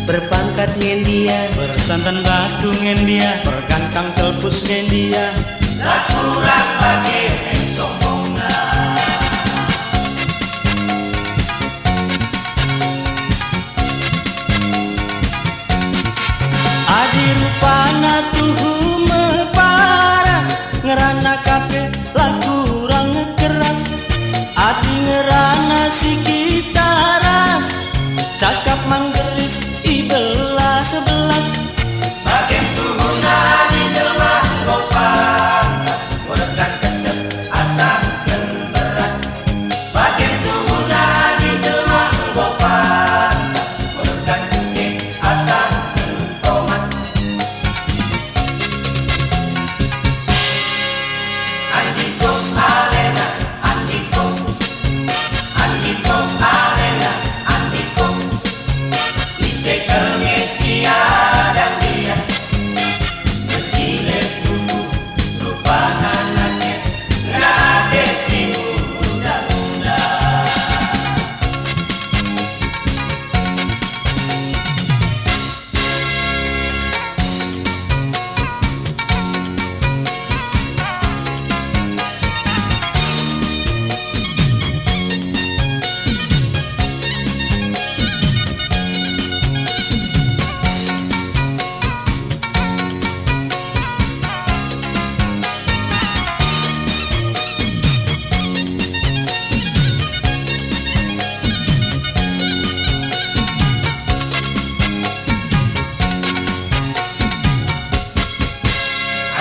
berpangkat ngendia, bersantan batu ngendia, bergantang telpus ngendia, lakurang bagi sombongna. adi rupana tuhu meparas, ngerana kape lakurang keras, adi ngerana sikitaras, cakap manggeris ibelas sebelas. Bagian tuhuna di jelma gopang, murekan kedep asangkeun beras. Bagian tuhuna di jelma gopang, murekan kedep asangkeun tomat. Andiko alena, andiko, andiko alena, andiko. Disekel ngesia dan dia bercilet tubuh rupa anaknya ngade si muda-muda.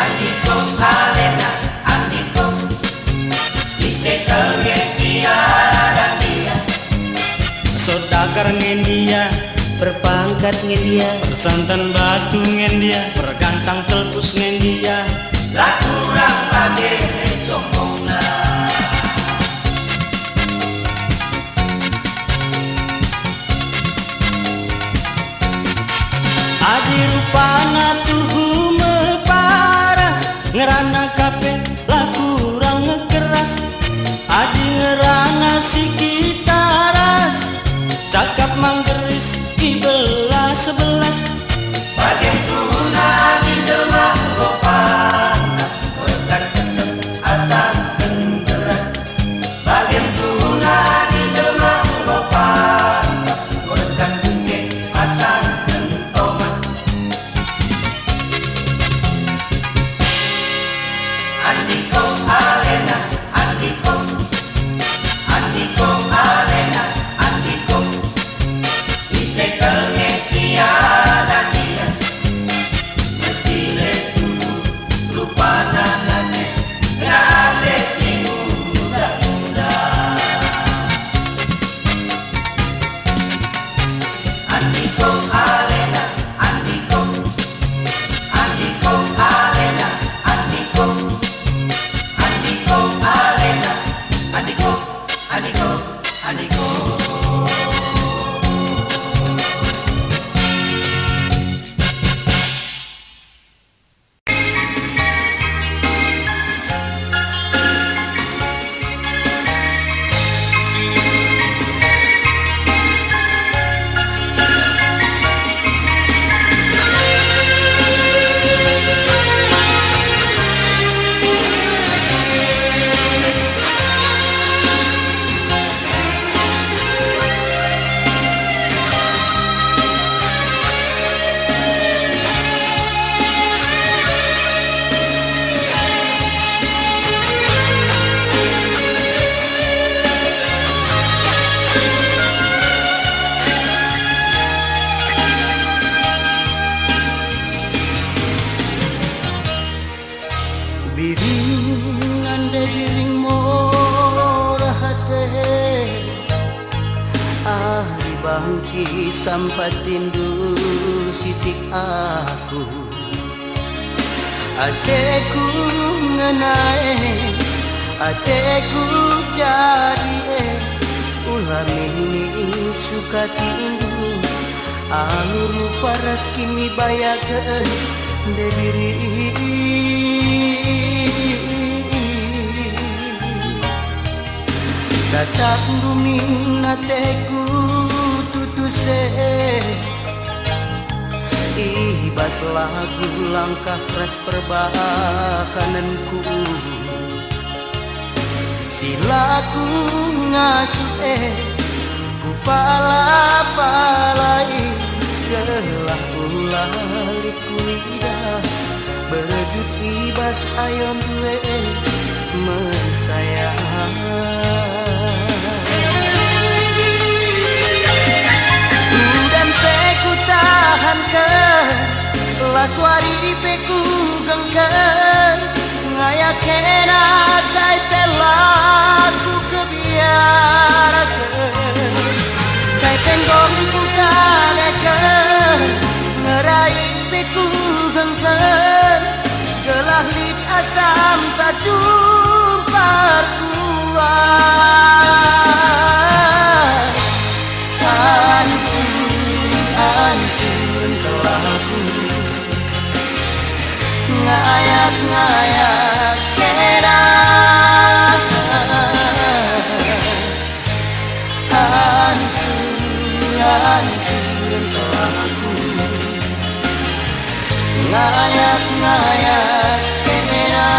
Andiko alena, andiko, disekel ngesia dan dia Sodagar ngendia, berpangkat ngendia, bersantan batu ngendia, bergantang telpus ngendia, lakurang bagi sombongna. adi rupana tuhu meparas, ngerana kape lakurang keras, adi ngerana sikitaras, cakap manggeris ibelas sebelas. Bagian tuhuna di jelma gopang, murekan kedep asangkeun beras. Bagian tuhuna di jelma gopang, murekan kedep asangkeun tomat. Andiko alena, andiko, andiko alena, andiko. Disekel ngesia dan dia bercilet tubuh rupa anaknya ngade si muda-muda. Andiko alena, andiko, andiko alena, andiko, andiko alena, andiko, andiko, andiko. Biring ande biring murah hati, ahli bangci sampat tindu sitik aku, ateku ngenai, ateku cari, ulah ini suka tindu, alur rupa kini bayakeun debiri. Datang ruming nateku tutuse, Ibas lagu langkah ras perbahananku, silaku ngasuh ku palai gelah ulah liku lidah berjut ibas ayon duwe mesayang. Udan peku tahan ke laswari peku gengken ngayakena kai pelaku kebiarakan kai tenggong bukaneken ngerai peku gengken gelah lit asam tak jumpa kuat hancur telaku ngayak kena hancur telaku ngayak kena.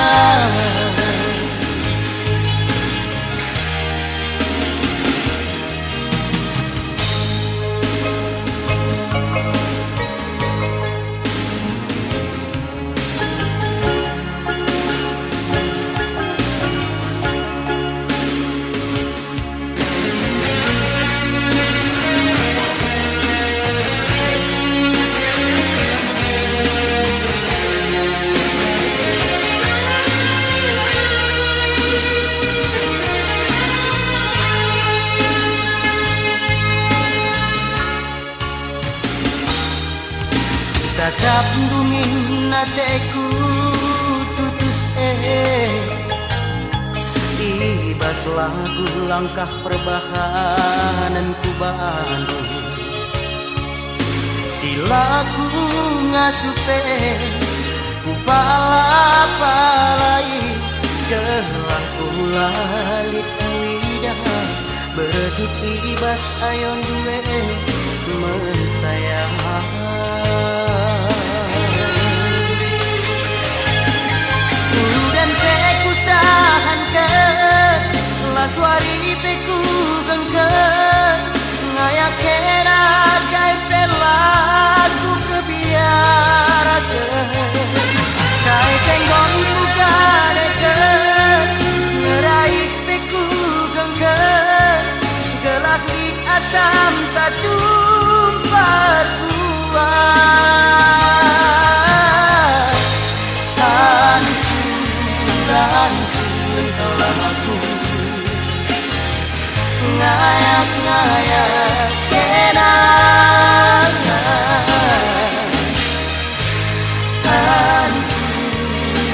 Tatap dungin nateku tutus ibas lagu langkah perbahananku baru silaku ngasupe ku palai gelah ulalit lidah berjut ibas ayon duwe mensayang. Udan peku tahan ke laswari peku gengken ngayakena kai pelaku kebiarakan kai tenggong bukaneken ngerai peku gengken gelah lit asam tak jumpa kuat hancur telaku ngayak kena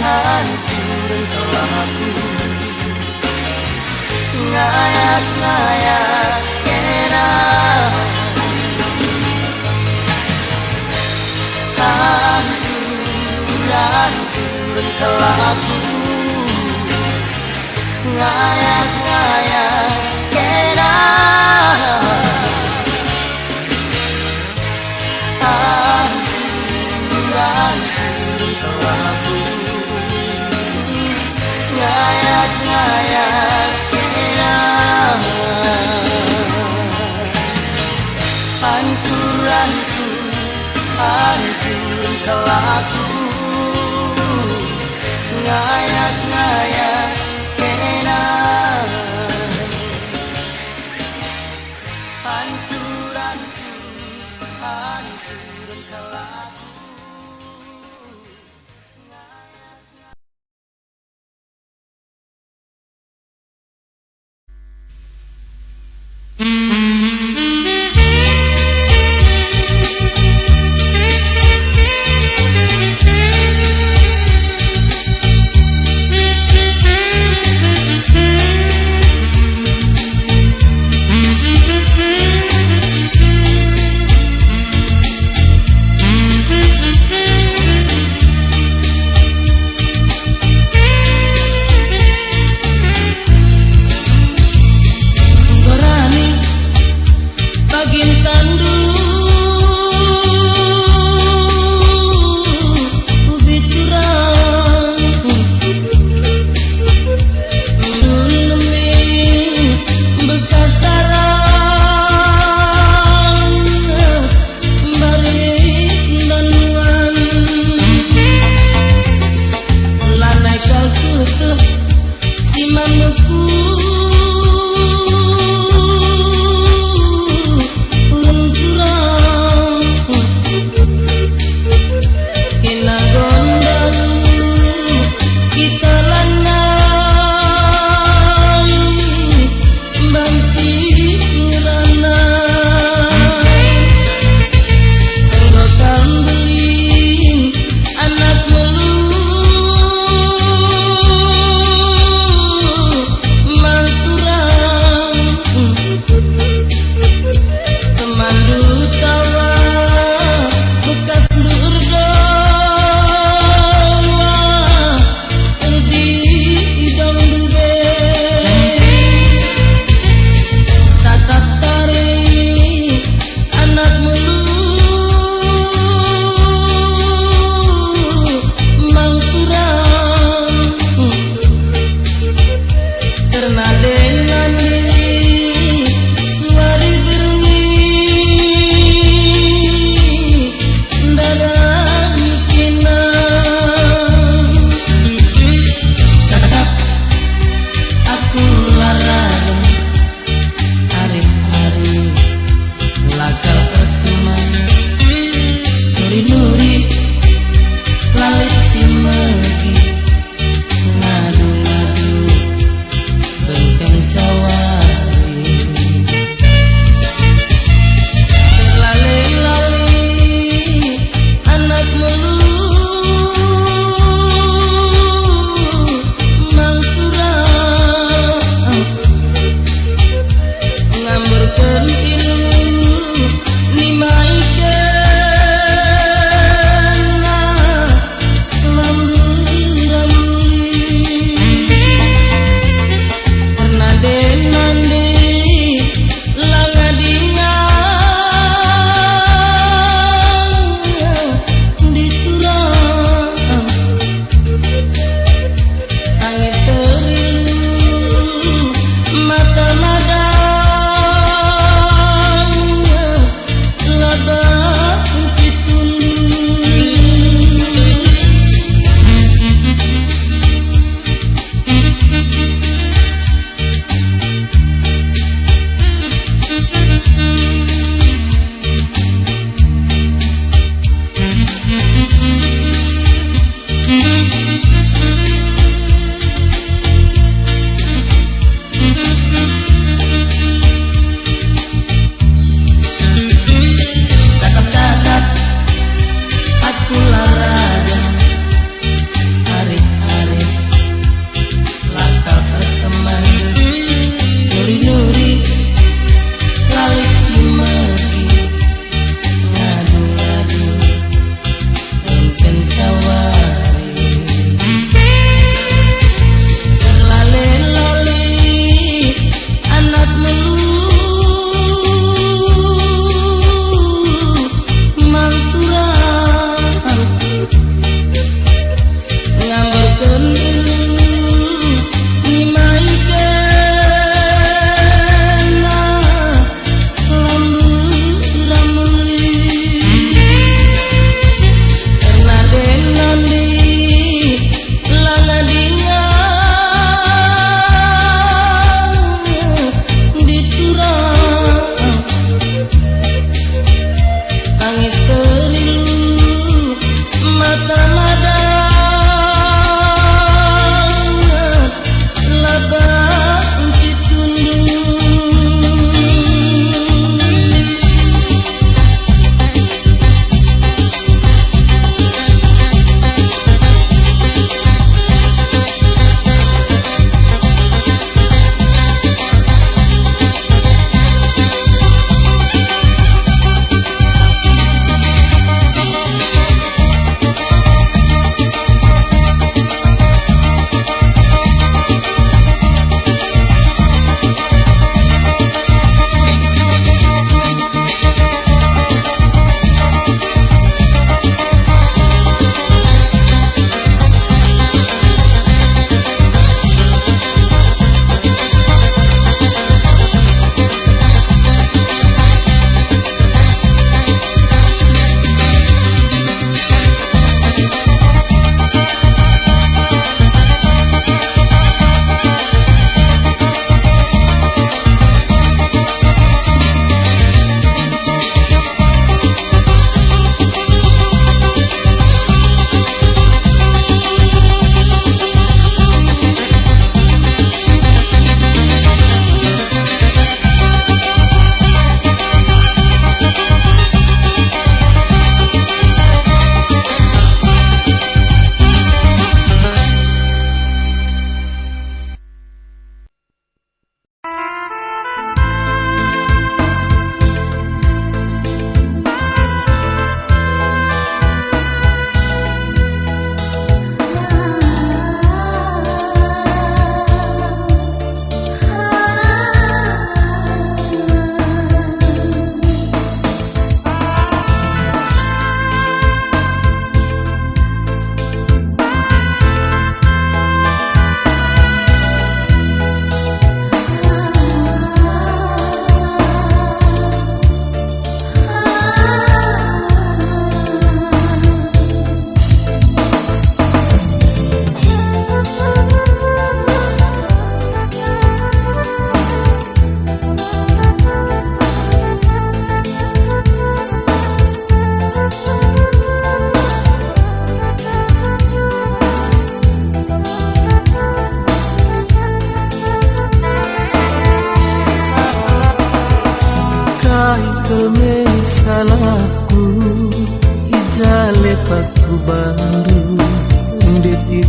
hancur telaku ngayak kena hancur telaku ngayak kena hancur telaku ngayak kena hancur telaku ngayak kena hancur telaku.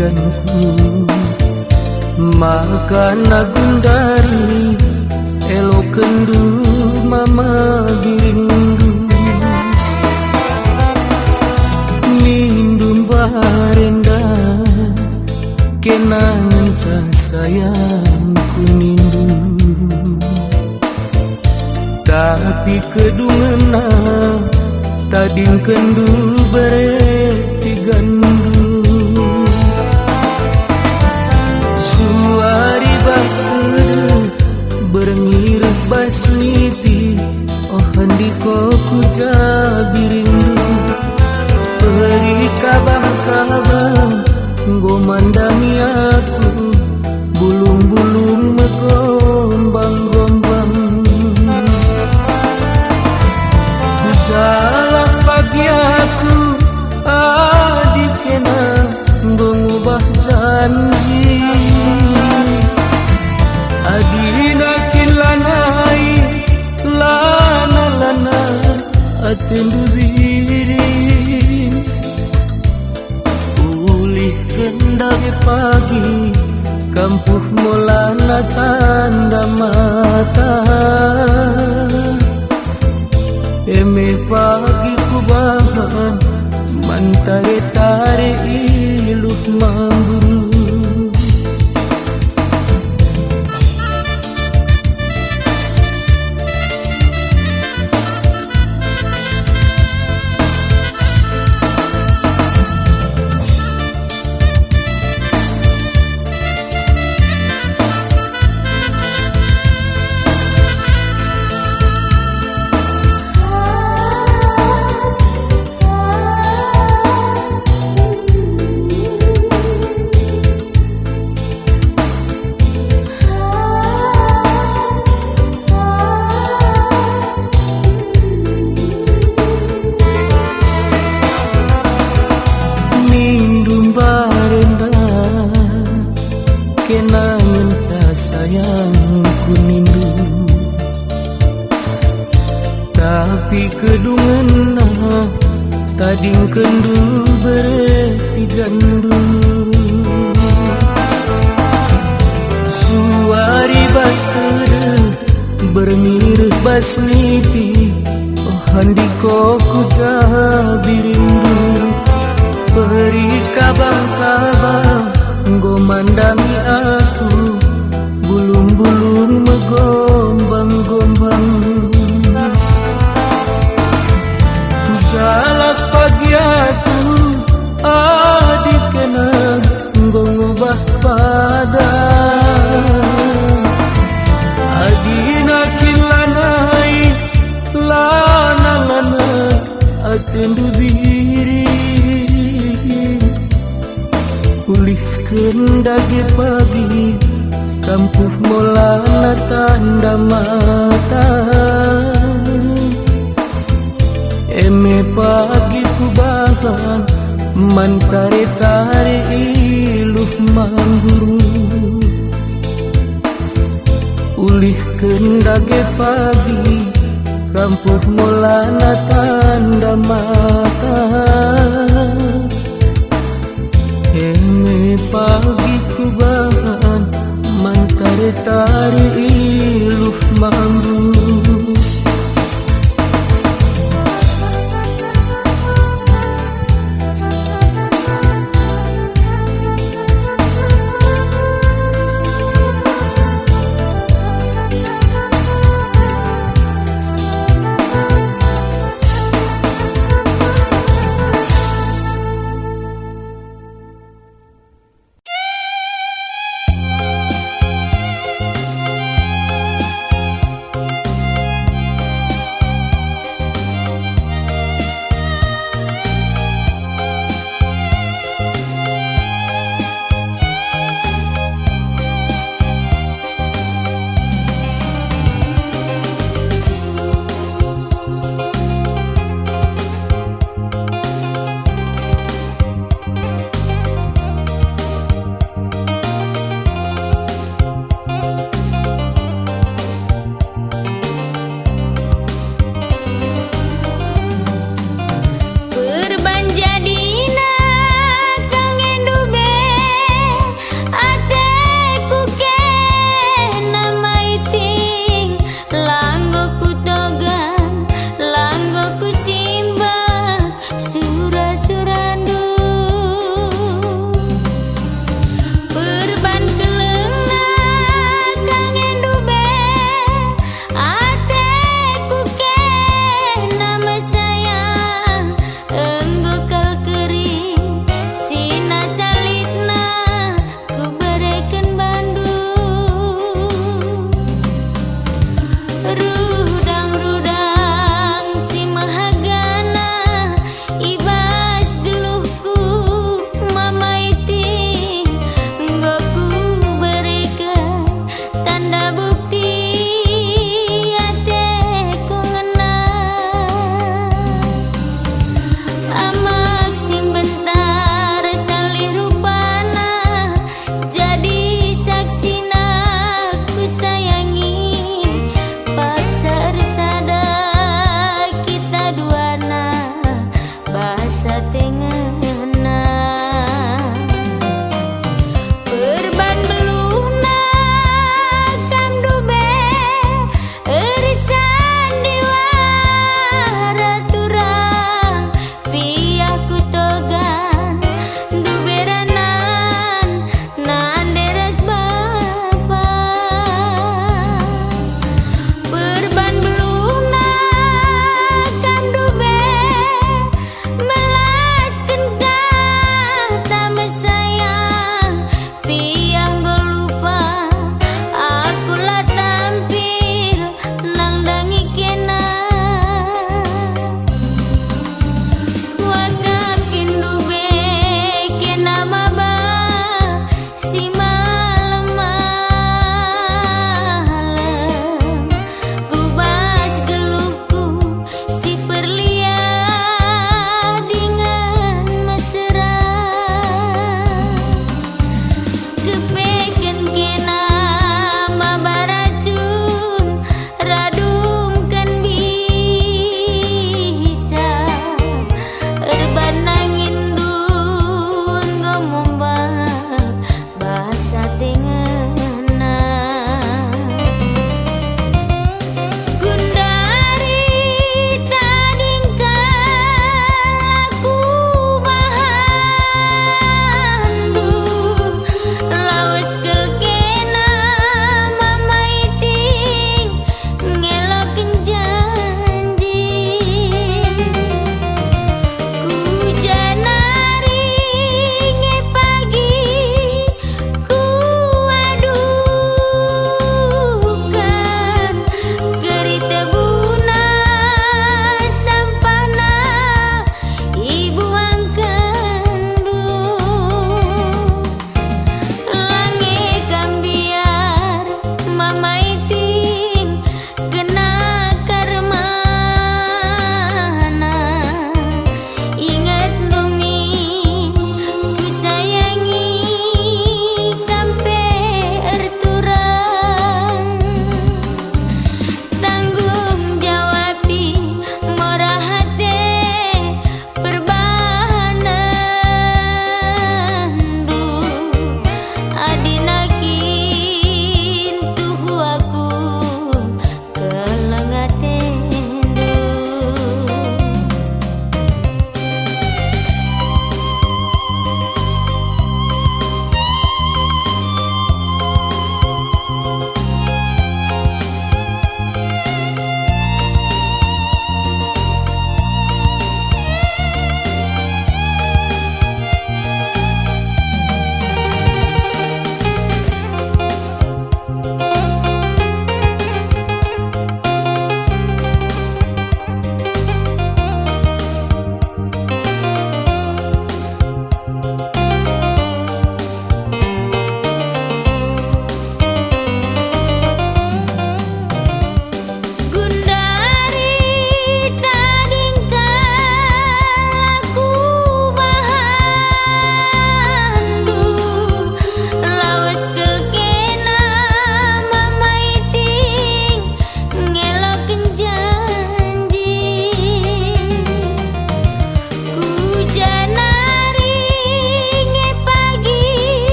tiganku, maka nagundari elo kendu mama girindu mindum barenda kenangan sayangku nindu tapi kedungena tading kendu bereti gandu suari baskedu berngirah basmiti oh handiko ku jabirindu peri kabah-kabah ngomandami aku bulung-bulung megombang-gombang ku jalan pagi aku adik kena mengubah janji adina kilanai lana-lana atendu diri ulih kendari pagi kampuh molana tanda mata eme pagi kubahan mantare-tare iluh mamburu kenangan sayangku nindu tapi kedungena tading kendu bereti gandu suari baskedu bermirip basmiti oh handiko ku jabirindu peri kabang-kabang ngomandami aku bulung-bulung megombang-gombang ku jalak pagi aku adik kena ngobah pada adina kilanai lana-lana atendu diri ulih kendagi pagi kampuh molana tanda mata eme pagi kubahan mantare-tare iluh mamburu ulih kendagi pagi kampuh molana tanda mata eme pagi kubahan mantare-tare iluh mamburu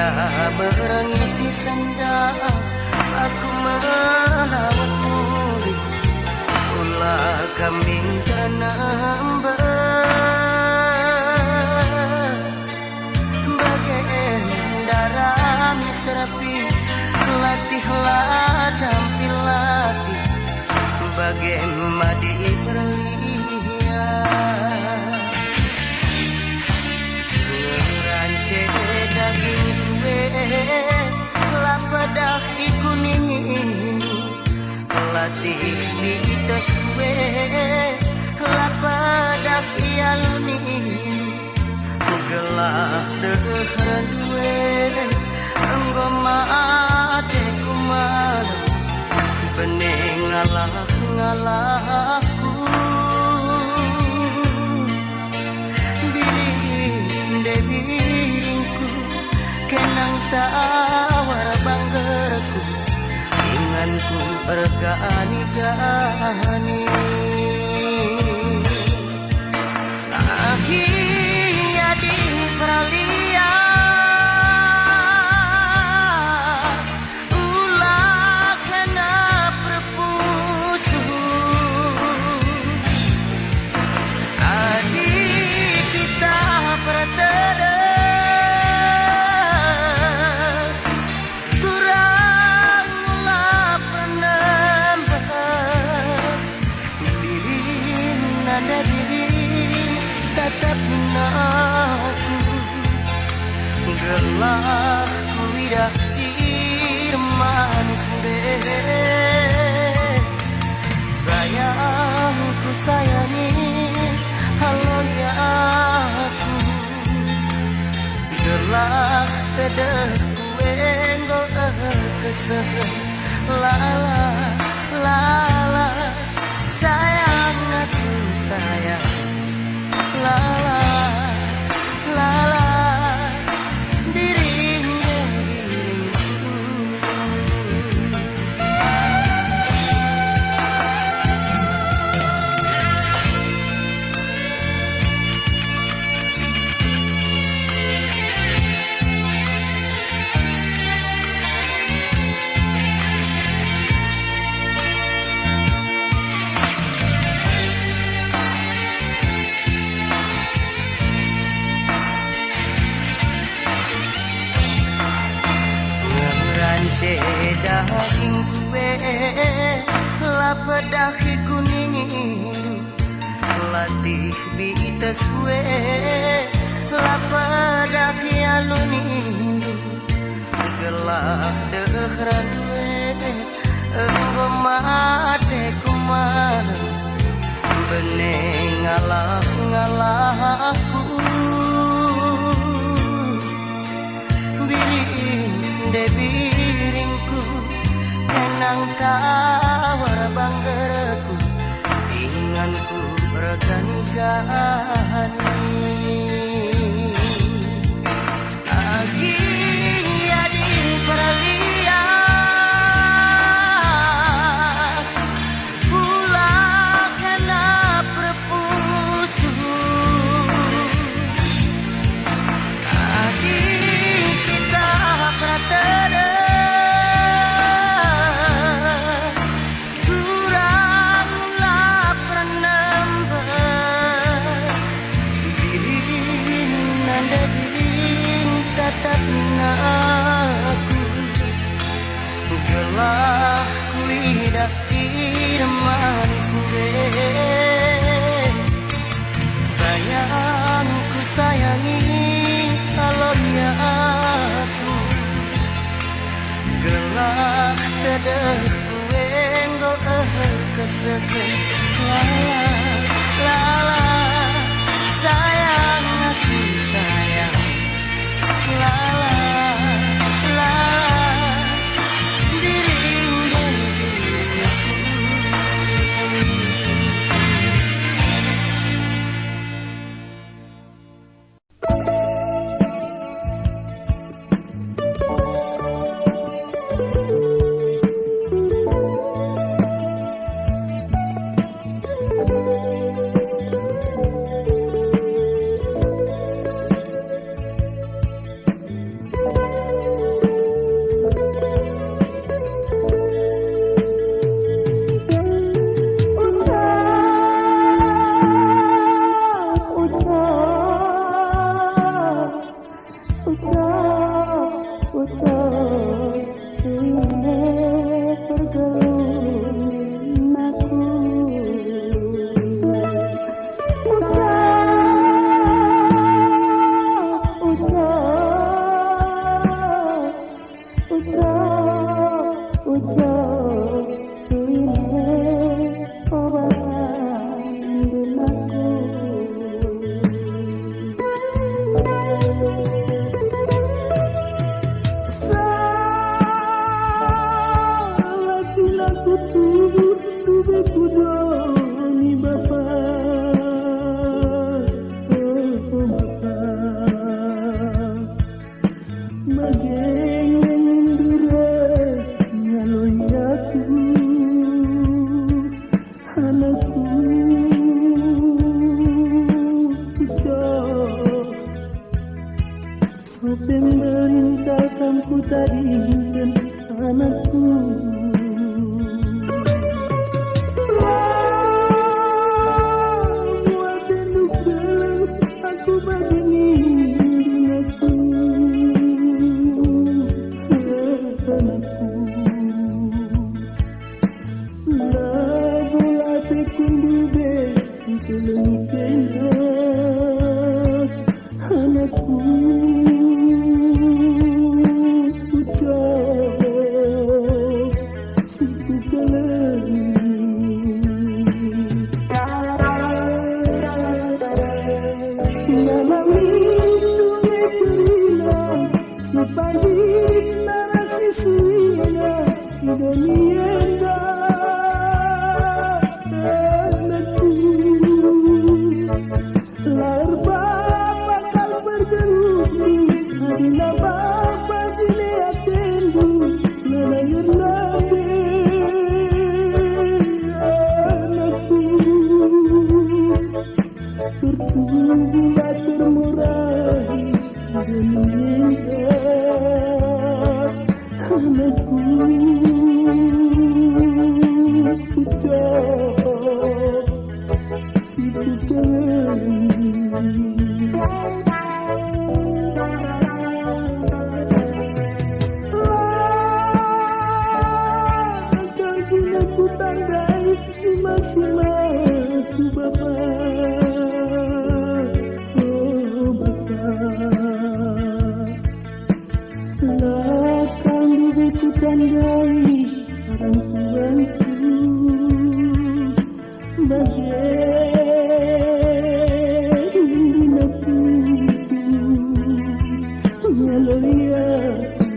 Tiada berengisi senda, aku melawanmu. Ulah kami ternambah bagai darah serapi, latihlah tampil latih bagai madi berlian. Ngerance daging kue lapadah di kuning, latih di tas kue lapadah ialuni, gelah dehran due enggo mate kuman bening ngalah-ngalahku. Biring-biringku kenang tawar banggerku, inganku regani-gani. Akhirnya di pralia ulah kena perpusu, adik kita berteda turang ulah penambah diri nanda diri tatap aku gelah ku idah cir manis sayangku sayangi halo ya aku gelah tedeh kue enggo keseh lala lala sayang aku sayang lala lala dirimu. Daging kue lapedahi kuning, latih bitas kue lapedahi aluni, gelah dehran kue enggo mate kuman bening ngalah-ngalahku. Biringku kenang tawar banggerku, inganku regani-gani. Agia di pralia ulah kena perpusu, adik kita pratera kuranglah pranambah birin nanda birin tatap aku gelah kulidah cir manis sayangku sayangi kalau ya aku gelah tedeh kue enggo keseh lala lala sayang aku sayang lala lala dirimu. Ucap, ucap, suine pergelun aku. Ucap, ucap, ucap, ucap, suine obat indun aku. Lagu tubuh tubuh kudoni bapa, oh bapa, mageng indura ngaloi aku, anakku, ucap, sopem melintang kamu taringkan anakku. Anakku, ucap, siku keleni. Malam lindungi terina, sepagit narasi suina, idonienda. Anakku, lahir bapa kal bergelut, adina bapa jine atendu, lahir nabi. Anakku, bertubuhlah termurahi dunia. Anakku, ucap, siku keleni. Langkah gina ku tandai sima-sima ku bapa, oh bapa. Lakang bibi ku tandai orang tuanku, bagian aku ngaloi aku.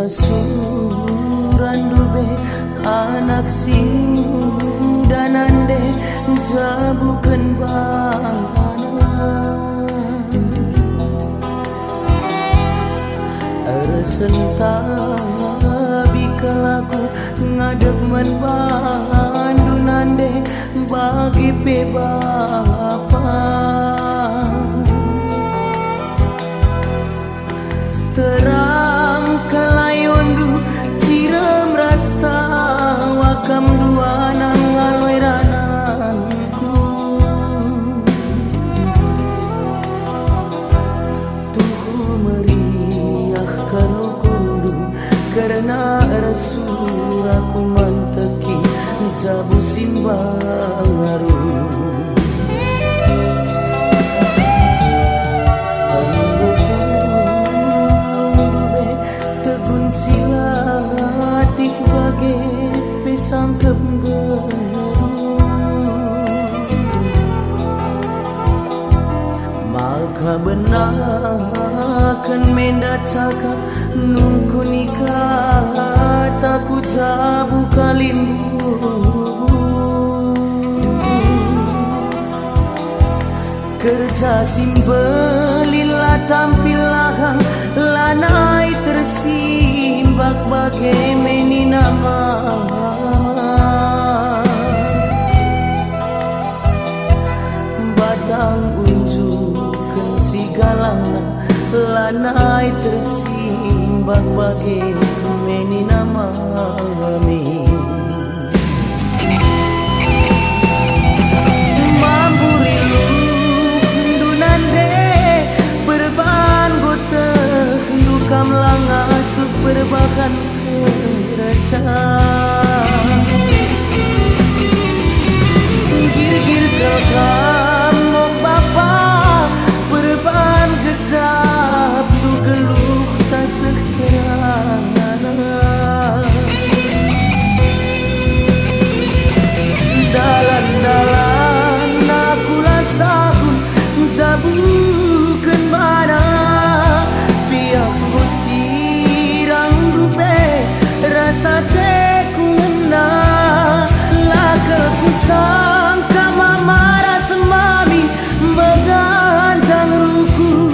Surandu-be anak sing danande jabukeun bangana Eresentabi kalaku ngadep men bandunande bagi bapa terang kalayondu cirem rasta wakam dua nang alwerananku tuhu meriah kalukundu karena rasul aku manteki jabu simbang arum sangkep maka benakan menda cakap nungku nikah takut jabu kalimbu kerja simbelila tampil lahang lanai tersimbak bagai meni nama batang unjukkan si galang lanai tersimbak bagai meni nama kamlang asup berbakan kerajaan gir-gir kelkam mong bapa berbahan gejap du geluh tak sekserana dalan-dalan aku lasagun jabukeun mana rasa teku ngena laga kusang kamamara semami beganjang rukur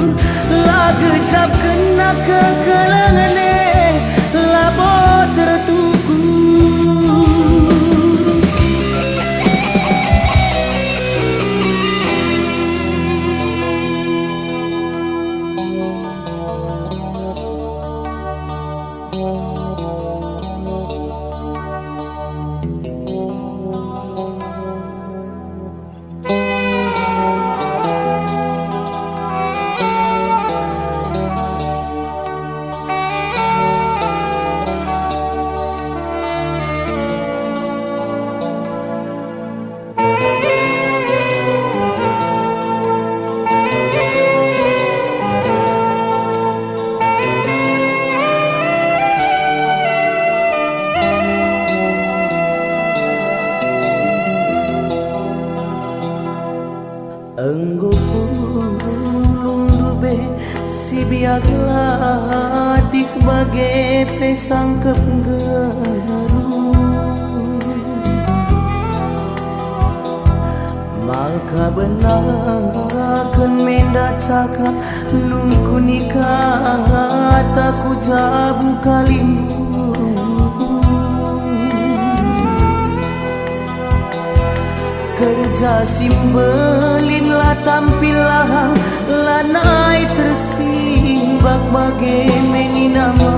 laga cap kena kekelengene labo tertukur enggo pulung dube si biak latih bagai pesang kepenggeru maka benakan menda cakap nungku nikah taku jabu kalimbu kerja simbelin lah tampil lahang lanai tersimbang bak bagi meni nama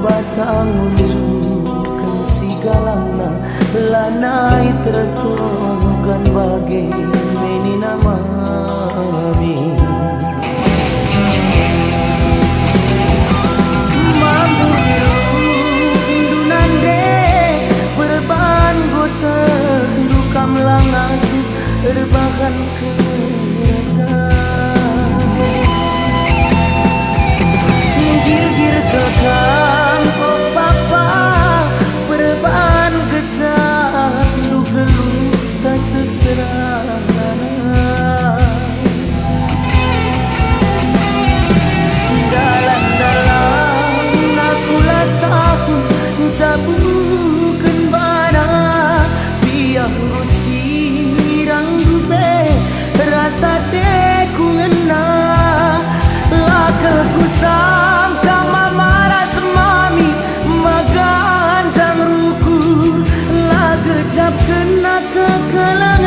batang unjukan sigalana lanai tertunggan bagi meni nama terbahan kerasa gir-gir kekang kok papa perban kecan lu gelung tak seserana dalam-dalam aku lasaku cabukan bana biar rasa teku ngena lakel kusam kama marah semami magan jang ruku lagejap kena kekalang